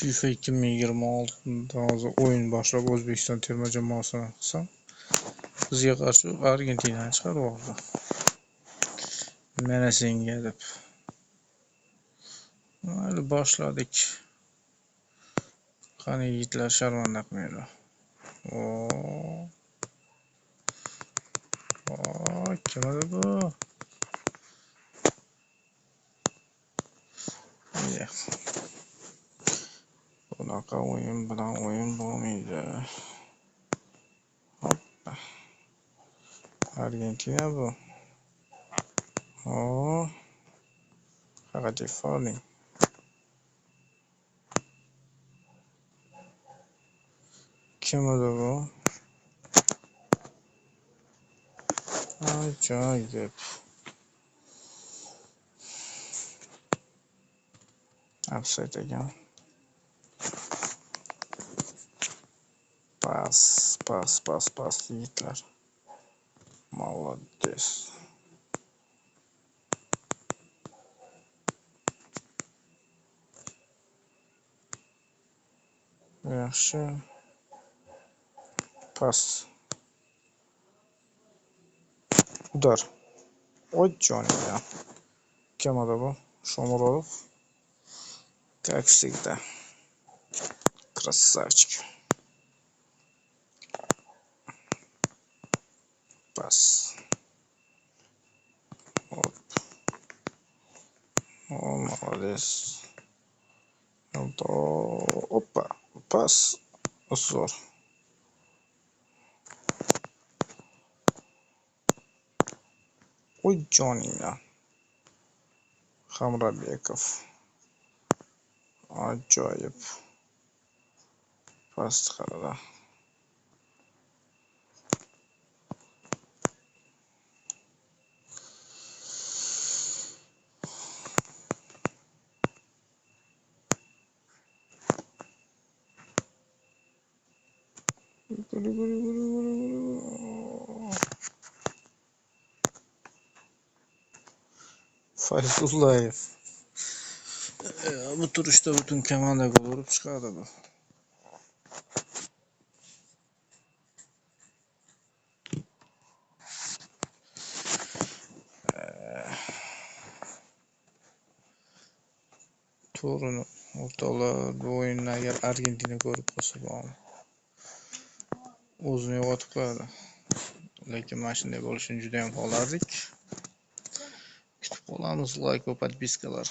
FIFA 2026 hozir o'yin boshlab O'zbekiston terma jamoasini qilsam, bizga qarshi Argentinani chiqarib oldi. Mana senga deb. Hali boshladik. Qani yigitlar, sharmanda qilmanglar. Kim edi bu? Bunaqa o'yin bilan o'yin bo'lmaydi. Hoppa. Argentina bu. Faqat ifoning. Kim edi bu? Ajoyib. Offside ekan. Pas yigitlar. Молодец. Yaxshi. Pas. Uдар. Ой, Джонни. Kim edi bu? Shomurodov. Как всегда. Красавчик. Пас. Оп. Молодец. Опа. Пас. Узор. Ой, Джонни. Hamrabekov. Ajoyib. Past qarada. Fayzullayev. Bu turishda butun komandaga urib chiqadi bu. To'g'rini o'rtoqlar, bu o'yinni agar Argentina ko'rib qolsa bo'ladi. O'zini yo'qotib qo'yadi. Lekin mana shunday bo'lishini juda ham xohlardik. Kutib qolamiz, like va podpiskalar.